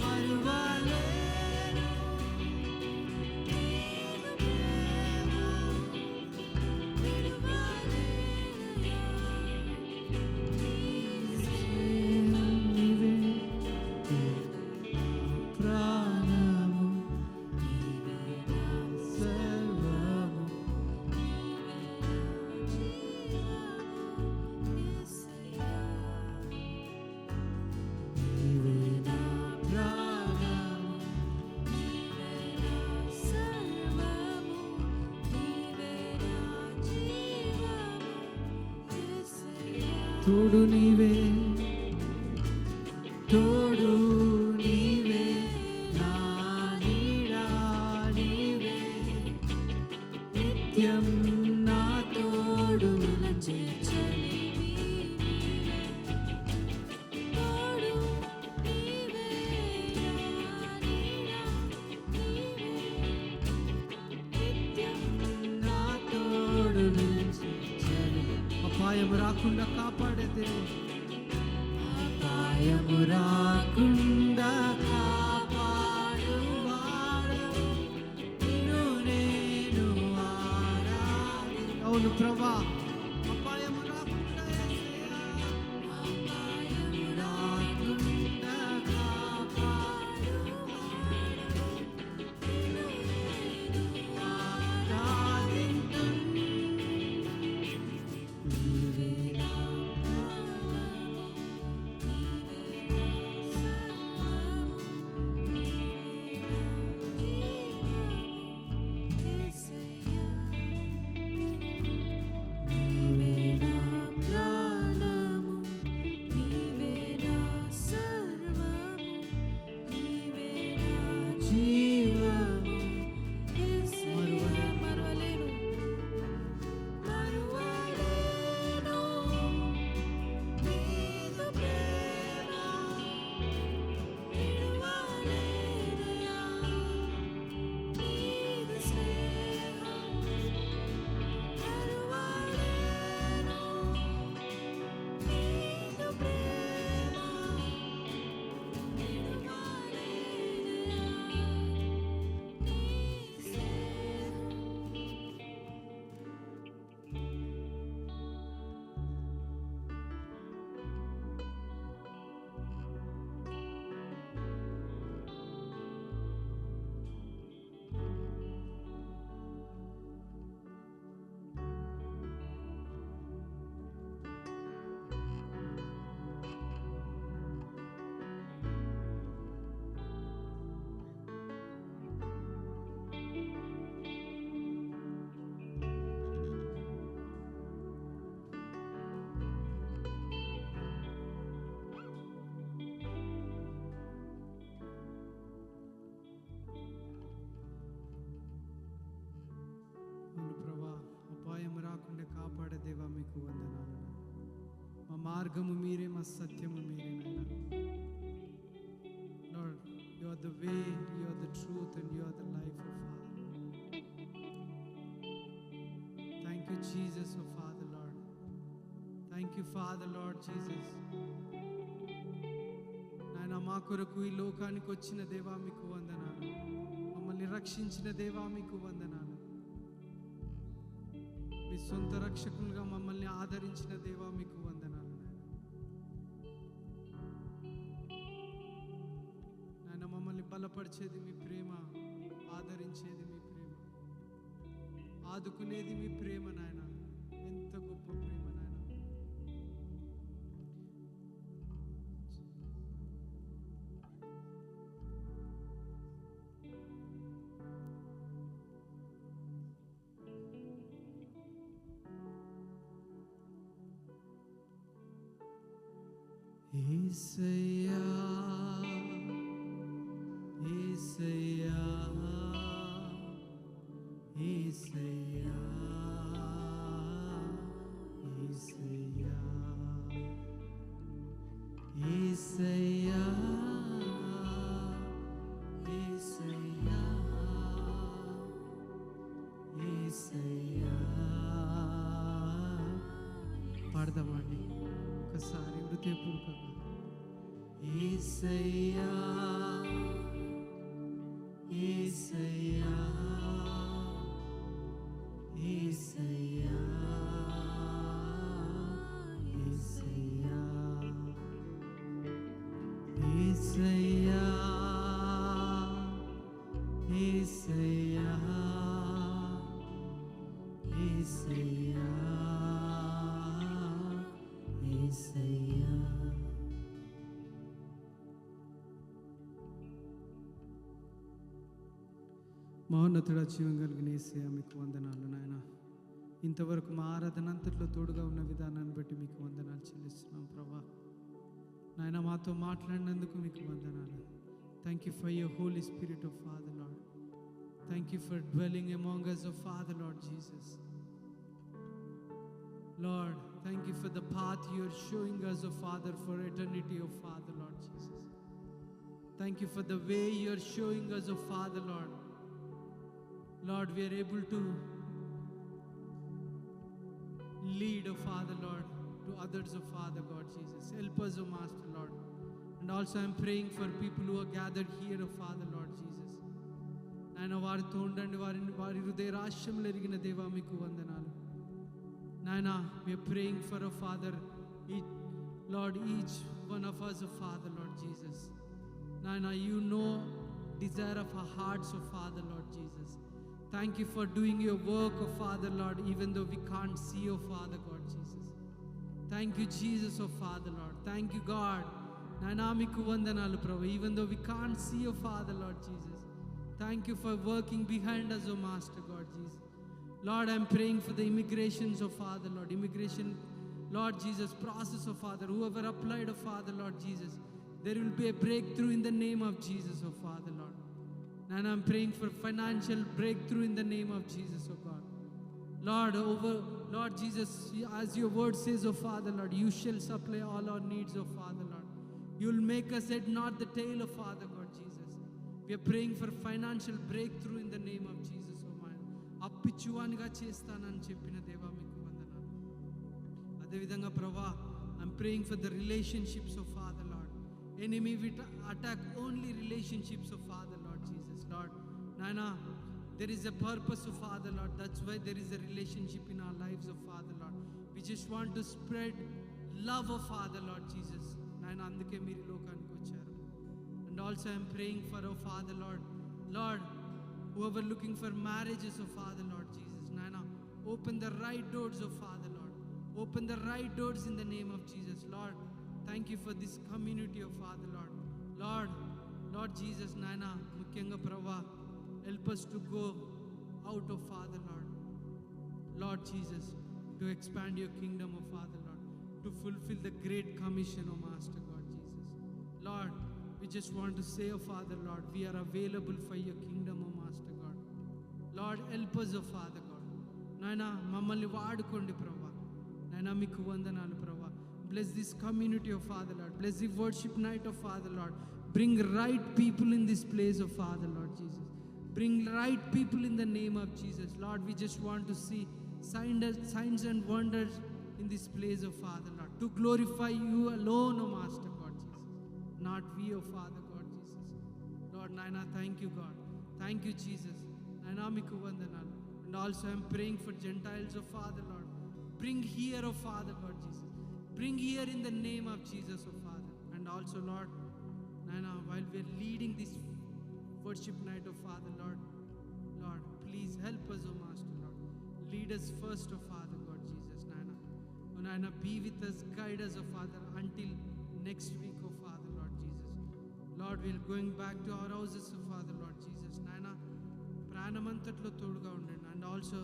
మరువలేను నీదు ప్రేమ, విడువలేమయా నీదు స్నేహం. నీవే ప్రాణము, నీవే నా సర్వము, నీవే నా ప్రాణము, తోడు నీవే, తోడు నీవే, నా నీడా నీవే, నిత్యం నా తోడు నా తోడు అపాయము రాకుండా కాపాడే దేవుడు, అపాయము రాకుండా కాపాడువాడు, నిన్ను నేను ఆరాధింతును. అవును ప్రభా, అపాయము రాకుండా యేసయ్యా, అపాయము రాకుండా కాపాడువాడు, నిన్ను నేను ఆరాధింతును. నీవే నా నీవే నా ప్రాణము, నీవే నా సర్వము, నీవే నా జీవము. మరువలేను నీదు ప్రేమ, విడువలేనయా నీదు స్నేహం. మరువలేను నీదు ప్రేమ, విడువలేనయా నీ స్నేహం. అవును ప్రభా, అపాయం రాకుండా కాపాడే దేవా మీకు వందనాలు. మా మార్గము మీరే, మా సత్యము మీరే నాయనా. Lord, you are the way, you are the truth, and you are the life, oh Father. Thank you, Jesus, oh Father, Lord. Thank you, Father, Lord Jesus. నాయనా, మా కొరకు ఈ లోకానికి వచ్చిన దేవా మీకు వందనాలు. మమ్మల్ని రక్షించిన దేవా మీకు వందనాలు. మీ సొంత రక్షకులుగా మమ్మల్ని ఆదరించిన దేవా మీకు వందనాలు నాయన. మమ్మల్ని బలపరిచేది మీ ప్రేమ, ఆదరించేది మీ ప్రేమ, ఆదుకునేది మీ ప్రేమ నాయన. ఎంత గొప్ప ప్రేమ నాయన. యేసయ్యా యేసయ్యా యేసయ్యా యేసయ్యా యేసయ్యా యేసయ్యా యేసయ్యా. పాడదామండి ఒకసారి హృదయపూర్వకంగా. యేసయ్యా యేసయ్యా యేసయ్యా యేసయ్యా యేసయ్యా యేసయ్యా యేసయ్యా యేసయ్యా. మహోన్నతుడా, జీవం కలిగిన యేసయ్యా మీకు వందనాలు నాయన. ఇంతవరకు మా ఆరాధన అంతట్లో తోడుగా ఉన్న విధానాన్ని బట్టి మీకు వందనాలు చెల్లిస్తున్నాం ప్రభా. నాయన మాతో మాట్లాడినందుకు మీకు వందనాలు. Thank you for your Holy Spirit of Father Lord. Thank you for dwelling among us of Father Lord Jesus. Lord, thank you for the path you are showing us, O Father, for eternity, O Father Lord Jesus. Thank you for the way you are showing us, O Father Lord. Lord, we are able to lead, O Father Lord, to others, O Father God Jesus. Help us, O Master Lord. And also I am praying for people who are gathered here, O Father Lord Jesus. నాయన వారితో ఉండండి, వారి హృదయ రాష్ట్రంలో ఎరిగిన దేవా మీకు వందనాలు నాయన. we are praying for a Father, Lord, each one of us, O Father Lord Jesus. Naina, you know desire of our hearts, O Father Lord Jesus. Thank you for doing your work, O Father Lord, even though we can't see, O Father God Jesus. Thank you, Jesus, O Father Lord. Thank you, God. Naina meeku vandanalu Prabhu, even though we can't see, O Father Lord Jesus. Thank you for working behind us, O Master God Jesus. Lord, I'm praying for the immigrations, O Father Lord. Immigration, Lord Jesus, process, O Father. Whoever applied, O Father Lord Jesus, there will be a breakthrough in the name of Jesus, O Father Lord. And I'm praying for financial breakthrough in the name of Jesus, O God. Lord Jesus, as your word says, O Father Lord, you shall supply all our needs, O Father Lord. You'll make us head, not the tail, O Father God Jesus. We are praying for financial breakthrough in the name of Jesus, O my. అప్పిచ్చువానిగా చేస్తానని చెప్పిన దేవా మీకు వందనాలు. అదేవిధంగా ప్రభా, I'm praying for the relationships of Father Lord. Enemy will attack only relationships of Father Lord Jesus. Lord, Nana, there is a purpose of Father Lord. That's why there is a relationship in our lives of Father Lord. We just want to spread love of Father Lord Jesus. Nana, అందుకే మీరు లోకానికి వచ్చారు. And also I'm praying for our Father Lord. Lord, whoever looking for marriages of Father Lord Jesus, Nana, open the right doors of Father Lord. Open the right doors in the name of Jesus. Lord, thank you for this community of Father Lord. Lord Jesus, Nana, ముఖ్యంగా ప్రభా, help us to go out of Father Lord. Lord Jesus, to expand your kingdom of Father Lord, to fulfill the great commission, O Master God Jesus. Lord, we just want to say, O Father Lord, we are available for your kingdom, O Master God. Lord, help us, O Father God. Naina, మమ్మల్ని వాడుకోండి ప్రభా. Naina, మీకు వందనాలు ప్రభా. Bless this community of Father Lord. Bless the worship night of Father Lord. Bring right people in this place of Father Lord Jesus. Bring right people in the name of Jesus. Lord, we just want to see signs and wonders in this place of Father Lord. To glorify you alone, O Master God Jesus. Not we, O Father God Jesus. Lord, Naina, thank you God. Thank you Jesus. Naina, meeku vandanalu. And also I'm praying for Gentiles, oh Father Lord. Bring here, oh Father Lord Jesus. Bring here in the name of Jesus, oh Father. And also Lord, Nana, while we're leading this worship night, oh Father Lord, Lord, please help us, oh Master Lord. Lead us first, oh Father God Jesus, Nana. Oh Nana, be with us, guide us, oh Father, until next week, oh Father Lord Jesus. Lord, we're going back to our houses, oh Father Lord Jesus, Nana. ప్రాణమంతట్లో తోడుగా ఉండండి. And also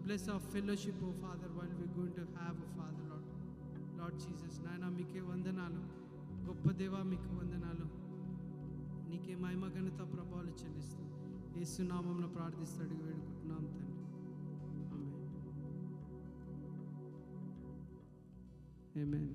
bless our fellowship, oh Father, while we're going to have, oh Father Lord. Lord Jesus, నాయన మీకే వందనాలు. గొప్ప దేవా మీకు వందనాలు. నీకే మహిమ ఘనత ప్రభావాలు చెల్లిస్తూ యేసు నామములో ప్రార్థిస్తూ అడిగి వేడుకుంటున్నాం తండ్రి. ఆమేన్. ఆమేన్.